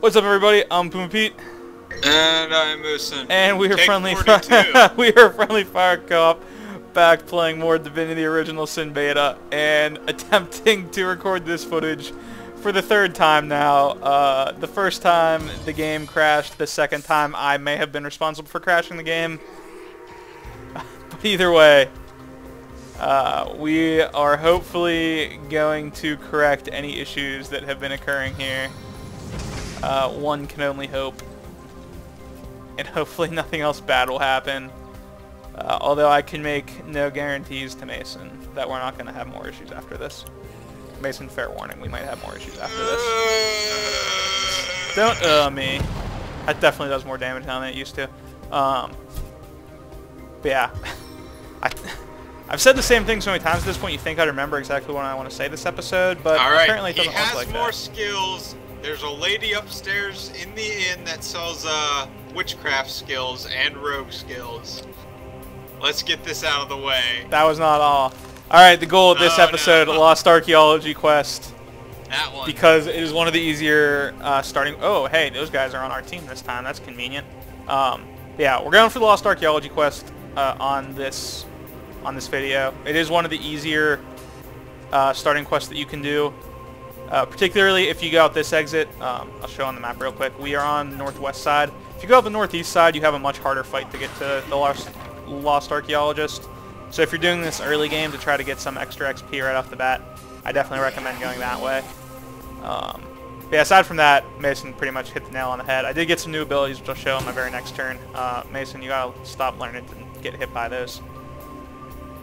What's up, everybody? I'm PumaPete. And I'm Moosen. And we are Take friendly. 42. We are friendly fire co-op, back playing more Divinity Original Sin Beta, and attempting to record this footage for the third time now. The first time the game crashed. The second time I may have been responsible for crashing the game. But either way, we are hopefully going to correct any issues that have been occurring here. One can only hope. And hopefully nothing else bad will happen. Although I can make no guarantees to Mason that we're not going to have more issues after this. Mason, fair warning, we might have more issues after this. Don't me. That definitely does more damage now than it used to. But yeah. I've said the same thing so many times at this point, you think I'd remember exactly what I want to say this episode, but apparently it doesn't look like that. He has more skills. There's a lady upstairs in the inn that sells witchcraft skills and rogue skills. Let's get this out of the way. That was not all. Alright, the goal of this episode, no. Lost Archaeology Quest. That one. Because it is one of the easier starting... Oh, hey, those guys are on our team this time. That's convenient. Yeah, we're going for the Lost Archaeology Quest on this video. It is one of the easier starting quests that you can do. Particularly if you go out this exit, I'll show on the map real quick. We are on the northwest side. If you go out the northeast side, you have a much harder fight to get to the Lost Archaeologist. So if you're doing this early game to try to get some extra XP right off the bat, I definitely recommend going that way. But yeah, aside from that, Mason pretty much hit the nail on the head. I did get some new abilities, which I'll show on my very next turn. Mason, you gotta stop learning to get hit by those.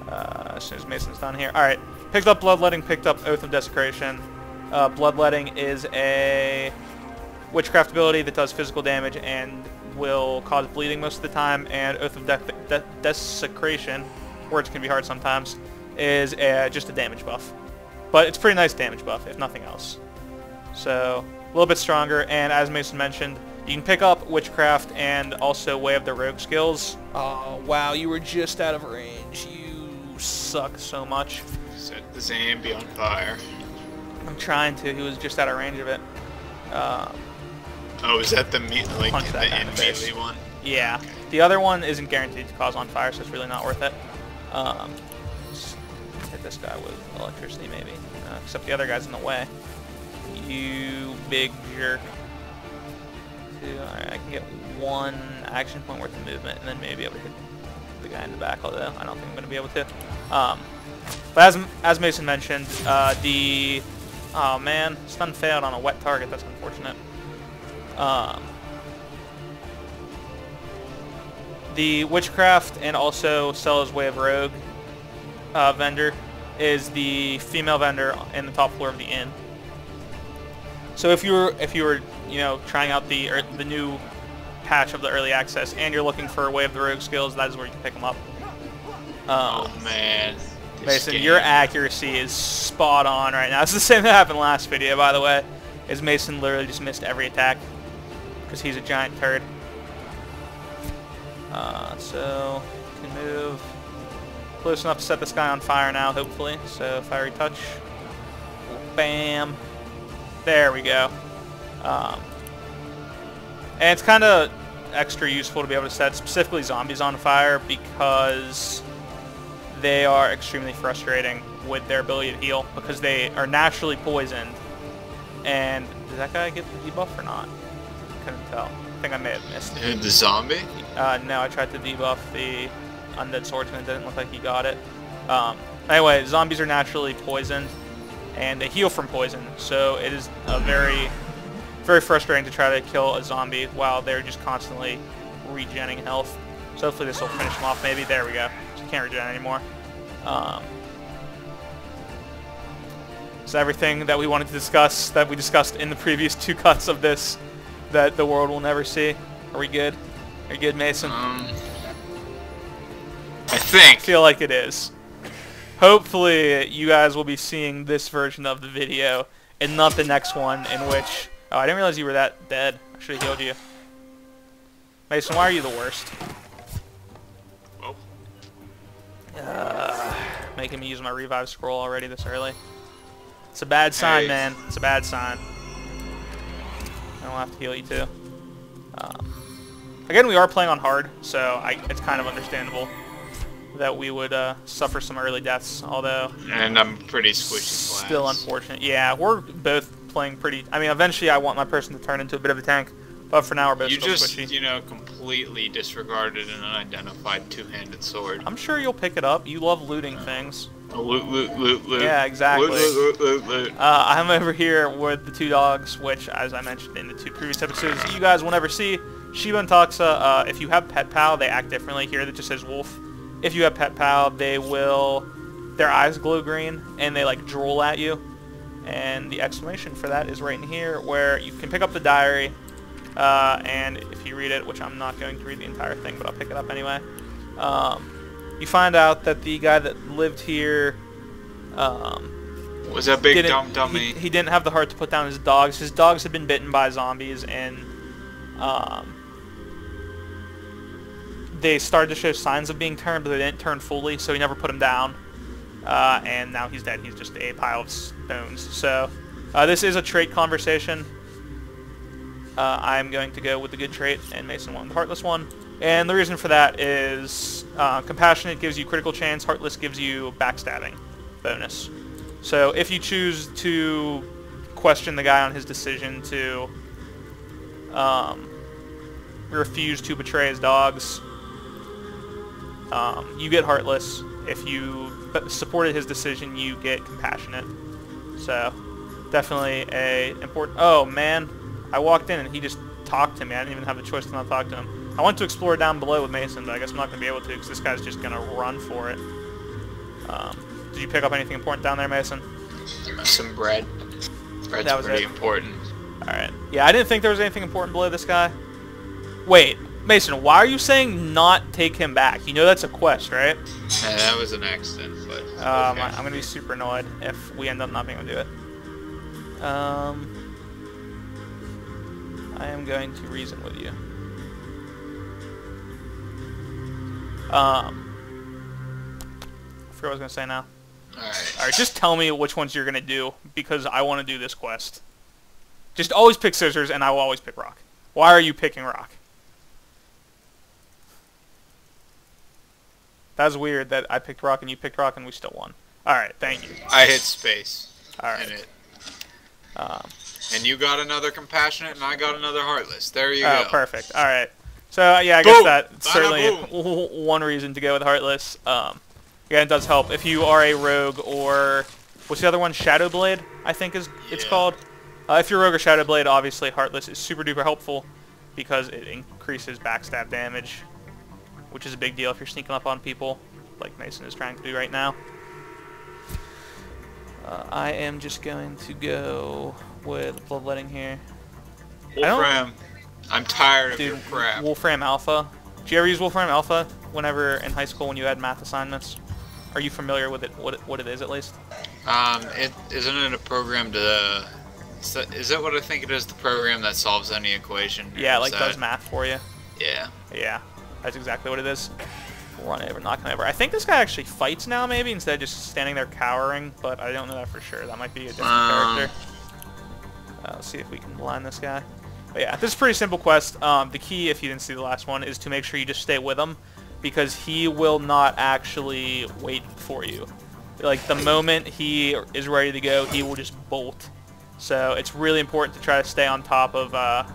As soon as Mason's done here. Alright, picked up Bloodletting, picked up Oath of Desecration. Bloodletting is a witchcraft ability that does physical damage and will cause bleeding most of the time, and Oath of Desecration, words can be hard sometimes, is just a damage buff. But it's a pretty nice damage buff, if nothing else. So, a little bit stronger, and as Mason mentioned, you can pick up witchcraft and also Way of the Rogue skills. Oh, wow, you were just out of range. You suck so much. Set the Zambi on fire. I'm trying to. He was just out of range of it. Oh, is that the melee one? Yeah. Okay. The other one isn't guaranteed to cause on fire, so it's really not worth it. Just hit this guy with electricity, maybe. Except the other guy's in the way. You big jerk. Alright, I can get one action point worth of movement, and then maybe able to hit the guy in the back, although I don't think I'm going to be able to. But as Mason mentioned, oh man, stun failed on a wet target. That's unfortunate. The witchcraft and also Sella's Way of Rogue vendor is the female vendor in the top floor of the inn. So if you were trying out the new patch of the early access and you're looking for Way of the Rogue skills, that is where you can pick them up. Oh man. Mason, your accuracy is spot on right now. It's the same that happened last video, by the way. Is Mason literally just missed every attack because he's a giant turd. So can move close enough to set this guy on fire now, hopefully. So fiery touch, bam. There we go. And it's kind of extra useful to be able to set specifically zombies on fire because they are extremely frustrating with their ability to heal because they are naturally poisoned. And did that guy get the debuff or not? Couldn't tell. I think I may have missed it. The zombie? No, I tried to debuff the undead swordsman. It didn't look like he got it. Anyway, zombies are naturally poisoned, and they heal from poison. So it is a very, very frustrating to try to kill a zombie while they're just constantly regenerating health. So hopefully this will finish them off. Maybe there we go. Can't regen anymore. So everything that we wanted to discuss, that we discussed in the previous two cuts of this, that the world will never see. Are we good? Are you good, Mason? I think. I feel like it is. Hopefully you guys will be seeing this version of the video and not the next one in which... Oh, I didn't realize you were that dead. I should have healed you. Mason, why are you the worst? Making me use my revive scroll already this early. It's a bad sign, man. It's a bad sign. And we'll have to heal you too. Again, we are playing on hard, so it's kind of understandable that we would suffer some early deaths, although... And I'm pretty squishy Still unfortunate. Yeah, we're both playing pretty... I mean, eventually I want my person to turn into a bit of a tank, but for now we're both still squishy. You just, you know, completely disregarded an unidentified two-handed sword. I'm sure you'll pick it up. You love looting things. Loot, loot, loot, loot. Yeah, exactly. Loot, loot, loot, loot. I'm over here with the 2 dogs, which, as I mentioned in the 2 previous episodes, you guys will never see. Shiba and Toxa, if you have Pet Pal, they act differently. Here that just says Wolf. If you have Pet Pal, their eyes glow green, and they, like, drool at you. And the explanation for that is right in here, where you can pick up the diary, and if you read it, which I'm not going to read the entire thing, but I'll pick it up anyway, you find out that the guy that lived here was a big dumb dummy. He didn't have the heart to put down his dogs. His dogs had been bitten by zombies, and they started to show signs of being turned, but they didn't turn fully, so he never put them down. And now he's dead. He's just a pile of bones. So this is a trait conversation. I'm going to go with the good trait, and Mason won the heartless one. And the reason for that is compassionate gives you critical chance, heartless gives you backstabbing bonus. So if you choose to question the guy on his decision to refuse to betray his dogs, you get heartless. If you supported his decision, you get compassionate. So definitely a important... Oh man, I walked in and he just talked to me. I didn't even have the choice to not talk to him. I want to explore down below with Mason, but I guess I'm not going to be able to because this guy's just going to run for it. Did you pick up anything important down there, Mason? Some bread. Bread's pretty important. Alright. Yeah, I didn't think there was anything important below this guy. Wait, Mason, why are you saying not take him back? You know that's a quest, right? Yeah, that was an accident, but... Okay. I'm going to be super annoyed if we end up not being able to do it. I am going to reason with you. I forgot what I was going to say now. Alright, just tell me which ones you're going to do, because I want to do this quest. Just always pick scissors, and I will always pick rock. Why are you picking rock? That's weird that I picked rock and you picked rock and we still won. Alright, thank you. I hit space. Alright. And you got another compassionate and I got another heartless. There you go. Oh, perfect. Alright. So, yeah, I guess that's certainly one reason to go with heartless. Yeah, it does help. If you are a rogue or... What's the other one? Shadowblade, I think it's called. If you're rogue or Shadowblade, obviously heartless is super duper helpful because it increases backstab damage, which is a big deal if you're sneaking up on people, like Mason is trying to do right now. I am just going to go with Bloodletting here. Wolfram, I'm tired of your crap. Wolfram Alpha. Did you ever use Wolfram Alpha whenever in high school when you had math assignments? Are you familiar with it? What it is at least? Isn't it a program to? Is that what I think it is? The program that solves any equation? Yeah, like does math for you. Yeah. Yeah, that's exactly what it is. Run over, knock him over. I think this guy actually fights now, maybe, instead of just standing there cowering, but I don't know that for sure. That might be a different character. Let's see if we can blind this guy. But yeah, this is a pretty simple quest. The key, if you didn't see the last one, is to make sure you just stay with him, because he will not actually wait for you. Like, the moment he is ready to go, he will just bolt. So it's really important to try to stay on top of, kind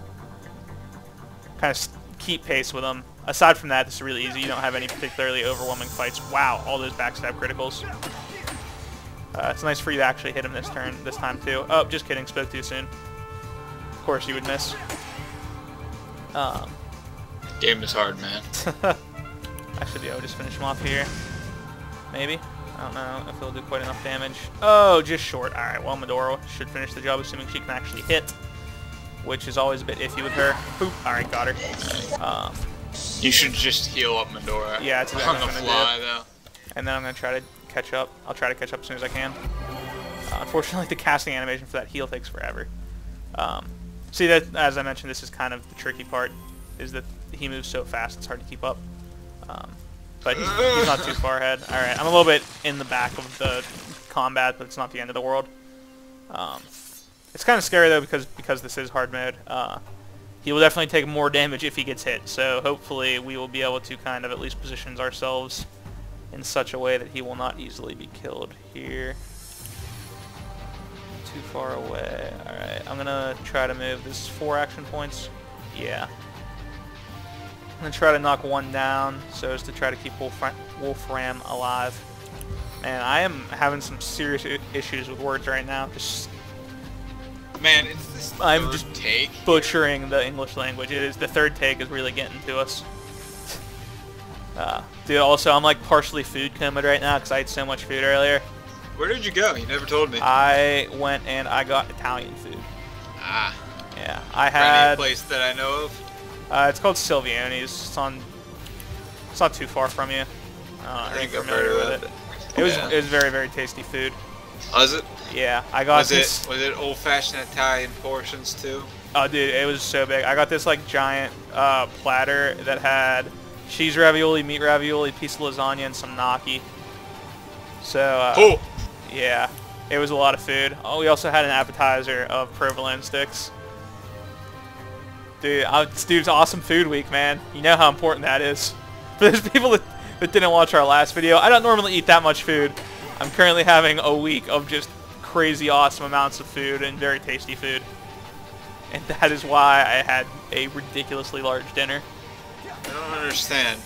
of keep pace with him. Aside from that, this is really easy. You don't have any particularly overwhelming fights. Wow, all those backstab criticals. It's nice for you to actually hit him this time too. Oh, just kidding. Spoke too soon. Of course you would miss. Game is hard, man. I should be able to just finish him off here. Maybe. I don't know if he'll do quite enough damage. Oh, just short. Alright, well, Medora should finish the job, assuming she can actually hit, which is always a bit iffy with her. Boop. Alright, got her. You should just heal up Medora. Yeah, it's exactly on the fly, though. And then I'm going to try to catch up. I'll try to catch up as soon as I can. Unfortunately, the casting animation for that heal takes forever. See, that as I mentioned, this is kind of the tricky part, is that he moves so fast it's hard to keep up. But he's not too far ahead. Alright, I'm a little bit in the back of the combat, but it's not the end of the world. It's kind of scary though because this is hard mode. He will definitely take more damage if he gets hit. So hopefully we will be able to kind of at least position ourselves in such a way that he will not easily be killed here. Too far away. Alright, I'm gonna try to move. This is 4 action points. Yeah. I'm gonna try to knock one down so as to try to keep Wolfram alive. Man, I am having some serious issues with words right now. Man, it's this I'm third just take butchering the English language. It is the third take is really getting to us. Dude, also I'm like partially food coma right now because I ate so much food earlier. Where did you go? You never told me. I went and I got Italian food. Ah. Yeah, I had. Any place that I know of? It's called Silvioni's. It's not too far from you. I think think I've familiar heard with of it. It was very, very tasty food. Was it? Yeah, I got Was this. it old-fashioned Italian portions too? Oh, dude, it was so big. I got this like giant platter that had cheese ravioli, meat ravioli, piece of lasagna, and some gnocchi. So, Cool. Yeah, it was a lot of food. Oh, we also had an appetizer of provolone sticks. Dude, it's awesome food week, man. You know how important that is. For those people that didn't watch our last video, I don't normally eat that much food. I'm currently having a week of just crazy awesome amounts of food and very tasty food. And that is why I had a ridiculously large dinner. I don't understand.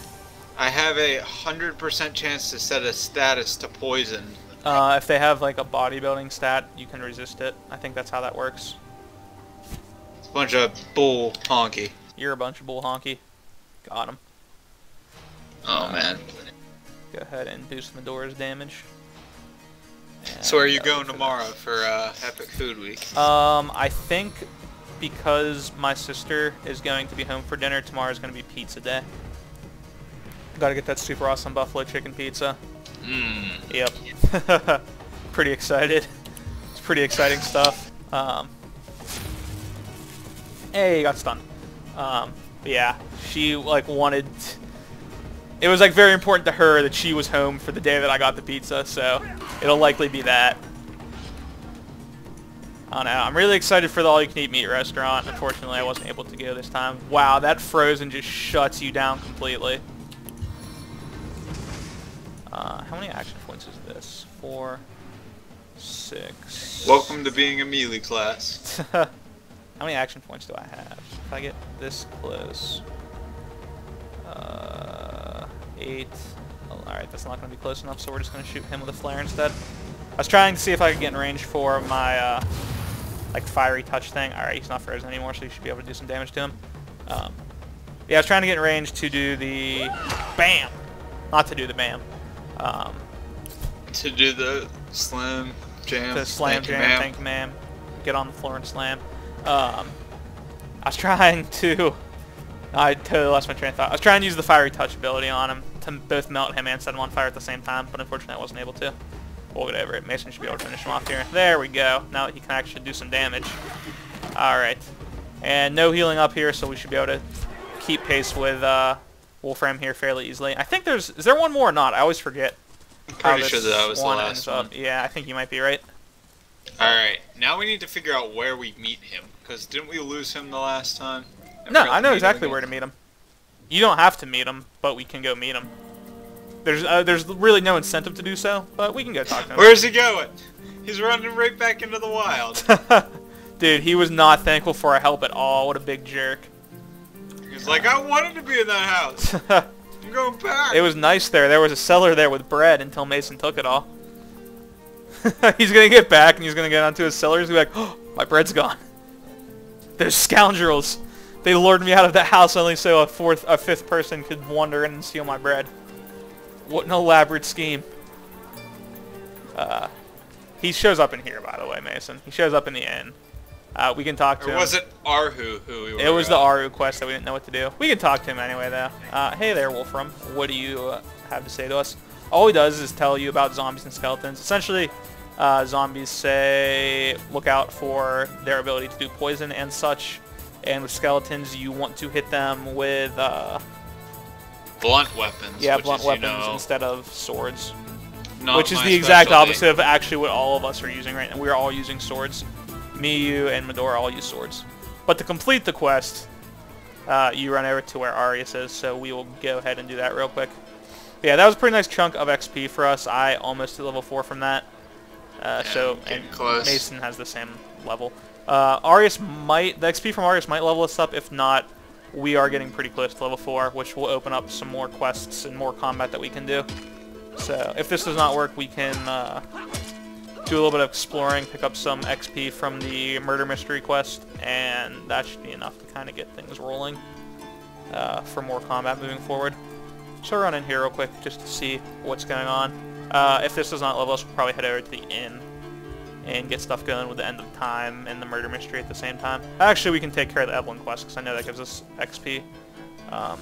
I have a 100% chance to set a status to poison. If they have like a bodybuilding stat, you can resist it. I think that's how that works. It's a bunch of bull honky. You're a bunch of bull honky. Got him. Oh man. Go ahead and boost Medora's damage. So where are you going tomorrow for Epic Food Week? I think because my sister is going to be home for dinner, tomorrow is going to be pizza day. Got to get that super awesome buffalo chicken pizza. Mmm. Yep. Pretty excited. It's pretty exciting stuff. Hey, got stunned. But yeah, she like wanted. It was like very important to her that she was home for the day that I got the pizza, so it'll likely be that. I don't know. I'm really excited for the all-you-can-eat meat restaurant. Unfortunately, I wasn't able to go this time. Wow, that frozen just shuts you down completely. How many action points is this? 4, 6. Welcome to being a melee class. How many action points do I have? If I get this close. 8. Oh, alright, that's not going to be close enough, so we're just going to shoot him with a flare instead. I was trying to see if I could get in range for my, like, fiery touch thing. Alright, he's not frozen anymore, so you should be able to do some damage to him. Yeah, I was trying to get in range to do the BAM! Not to do the BAM. To do the slam jam. To slam jam, thank you, ma'am. Get on the floor and slam. I was trying to... I totally lost my train of thought. I was trying to use the fiery touch ability on him to both melt him and set him on fire at the same time, but unfortunately I wasn't able to. We'll get over it. Mason should be able to finish him off here. There we go. Now that he can actually do some damage. Alright. And no healing up here, so we should be able to keep pace with Wolfram here fairly easily. I think there's... Is there one more or not? I always forget. I'm pretty sure that was the last one. Yeah, I think you might be right. Alright, now we need to figure out where we meet him, because didn't we lose him the last time? No, I know exactly where to meet him. You don't have to meet him, but we can go meet him. There's really no incentive to do so, but we can go talk to him. Where's he going? He's running right back into the wild. Dude, he was not thankful for our help at all. What a big jerk. He's like, I wanted to be in that house. I'm going back. It was nice there. There was a cellar there with bread until Mason took it all. He's going to get back and he's going to get onto his cellar. He's going to be like, oh, my bread's gone. Those scoundrels. They lured me out of that house only so a fifth person could wander in and steal my bread. What an elaborate scheme. He shows up in here, by the way, Mason. He shows up in the inn. We can talk to him. Or was it Arhu who we were... It was the Aru quest that we didn't know what to do. We can talk to him anyway, though. Hey there, Wolfram. What do you have to say to us? All he does is tell you about zombies and skeletons. Essentially, zombies say look out for their ability to do poison and such. And with skeletons, you want to hit them with... blunt weapons. Yeah, blunt weapons instead of swords. Not which is the exact opposite of actually what all of us are using right now. We're all using swords. Me, you, and Medora all use swords. But to complete the quest, you run over to where Arius is, so we will go ahead and do that real quick. Yeah, that was a pretty nice chunk of XP for us. I almost hit level 4 from that. And close. Mason has the same level. Arius might, the XP from Arius might level us up. If not, we are getting pretty close to level 4, which will open up some more quests and more combat that we can do. So if this does not work, we can do a little bit of exploring, pick up some XP from the murder mystery quest, and that should be enough to kind of get things rolling for more combat moving forward. So run in here real quick just to see what's going on. If this does not level us, we'll probably head over to the inn and get stuff going with the end of time and the murder mystery at the same time. Actually, we can take care of the Evelyn quest because I know that gives us XP. Oh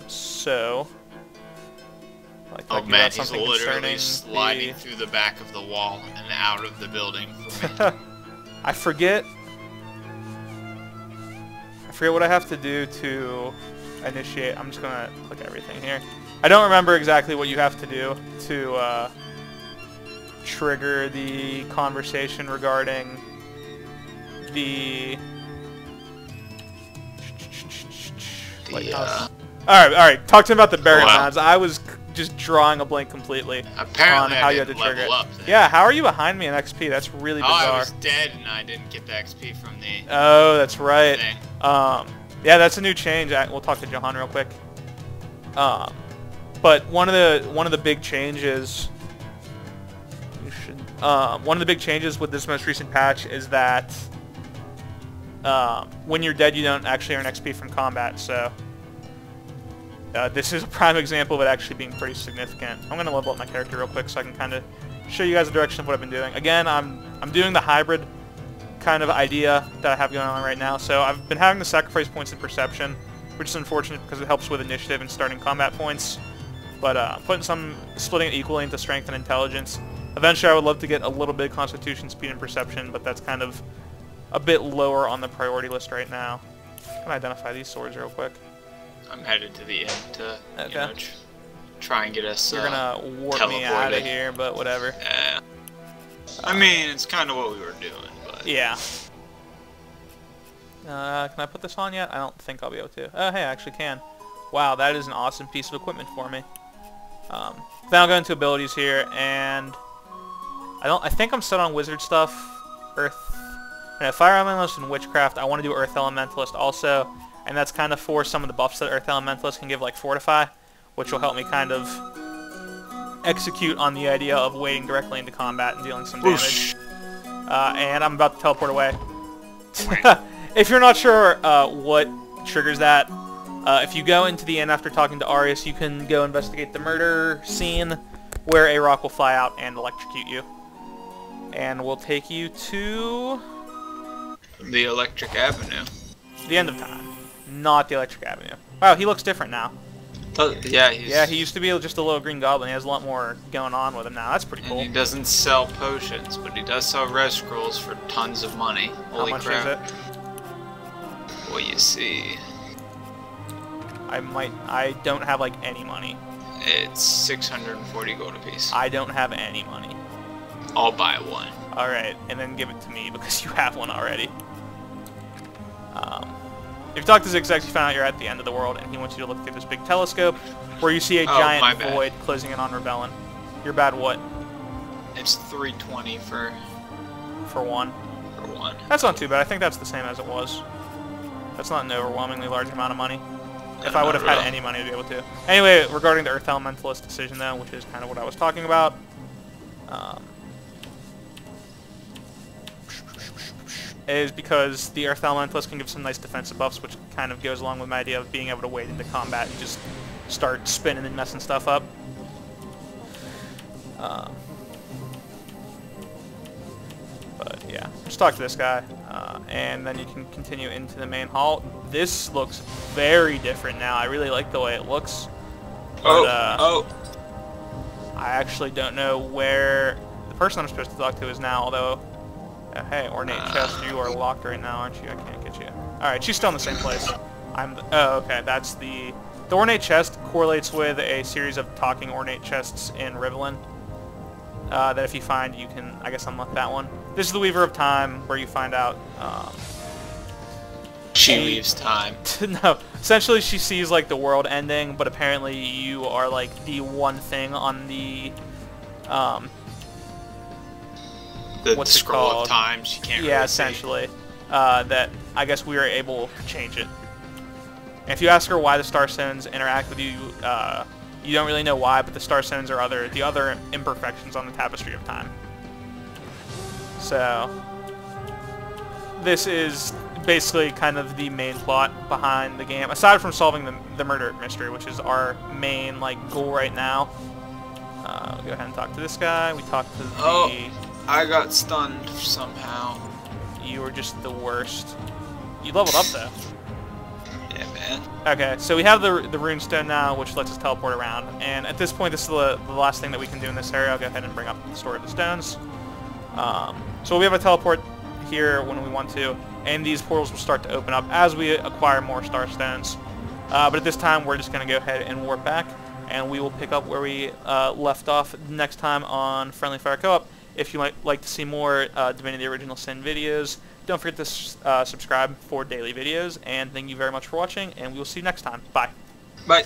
man, he's literally sliding through the back of the wall and out of the building for me. I forget what I have to do to initiate. I'm just gonna click everything here. I don't remember exactly what you have to do to trigger the conversation regarding the lighthouse. All right. Talk to him about the burial mounds. I was just drawing a blank completely on how you had to trigger it. Yeah, how are you behind me in XP? That's really bizarre. Oh, I was dead and I didn't get the XP from the. Oh, that's right. Thing. Yeah, that's a new change. We'll talk to Johan real quick. But one of the big changes. One of the big changes with this most recent patch is that when you're dead, you don't actually earn XP from combat. So this is a prime example of it actually being pretty significant. I'm gonna level up my character real quick so I can kind of show you guys the direction of what I've been doing. Again, I'm doing the hybrid kind of idea that I have going on right now. So I've been having to sacrifice points in perception, which is unfortunate because it helps with initiative and starting combat points. But splitting it equally into strength and intelligence. Eventually, I would love to get a little bit of constitution, speed, and perception, but that's kind of a bit lower on the priority list right now. I'm gonna identify these swords real quick. I'm headed to the inn to you know, try and get us. You're gonna warp me out of here, but whatever. Yeah. I mean, it's kind of what we were doing, but. Yeah. Can I put this on yet? I don't think I'll be able to. Oh, hey, I actually can. Wow, that is an awesome piece of equipment for me. Then I'll go into abilities here, and I think I'm set on wizard stuff, earth, fire elementalist and witchcraft. I want to do earth elementalist also, and that's kind of for some of the buffs that earth elementalist can give, like fortify, which will help me kind of execute on the idea of wading directly into combat and dealing some damage. And I'm about to teleport away. If you're not sure what triggers that, if you go into the inn after talking to Arius, you can go investigate the murder scene where a rock will fly out and electrocute you. And we'll take you to the Electric Avenue. The end of time, not the Electric Avenue. Wow, he looks different now. Yeah, he used to be just a little green goblin. He has a lot more going on with him now. That's pretty cool. And he doesn't sell potions, but he does sell res scrolls for tons of money. Holy crap. How much is it? Well, you see. I don't have like any money. It's 640 gold apiece. I don't have any money. I'll buy one. Alright, and then give it to me because you have one already. If you talk to Zigzag, you found out you're at the end of the world, and he wants you to look through this big telescope where you see a giant void closing in on Rebellion. Your bad what? It's 320 for one. For one. That's not too bad. I think that's the same as it was. That's not an overwhelmingly large amount of money. If I would have had any money to be able to. Anyway, regarding the Earth Elementalist decision, though, which is kind of what I was talking about, is because the Earth Elementalist can give some nice defensive buffs, which kind of goes along with my idea of being able to wade into combat and just start spinning and messing stuff up. But yeah, just talk to this guy, and then you can continue into the main hall. This looks very different now. I really like the way it looks. But, I actually don't know where the person I'm supposed to talk to is now, although... hey, ornate chest, you are locked right now, aren't you? I can't get you. Alright, she's still in the same place. Oh, okay, that's the ornate chest correlates with a series of talking ornate chests in Rivelin. That if you find, you can, I guess, unlock that one. this is the Weaver of Time, where you find out. She leaves time. No, essentially she sees like the world ending, but apparently you are like the one thing on the The what's it scroll called? of time. She can't. Yeah, really essentially. That I guess we were able to change it. And if you ask her why the Star Stones interact with you, you don't really know why, but the Star Stones are the other imperfections on the Tapestry of Time. So this is basically kind of the main plot behind the game, aside from solving the murder mystery, which is our main like goal right now. We'll go ahead and talk to this guy. We talked to the... Oh, I got stunned somehow. You were just the worst. You leveled up though. Yeah, man. Okay, so we have the runestone now, which lets us teleport around. And at this point, this is the last thing that we can do in this area. I'll go ahead and bring up the Story of the Stones. So we have a teleport here when we want to, and these portals will start to open up as we acquire more Star Stones. But at this time, we're just going to go ahead and warp back, and we will pick up where we left off next time on Friendly Fire Co-op. If you might like to see more Divinity Original Sin videos, don't forget to subscribe for daily videos, and thank you very much for watching, and we will see you next time. Bye. Bye.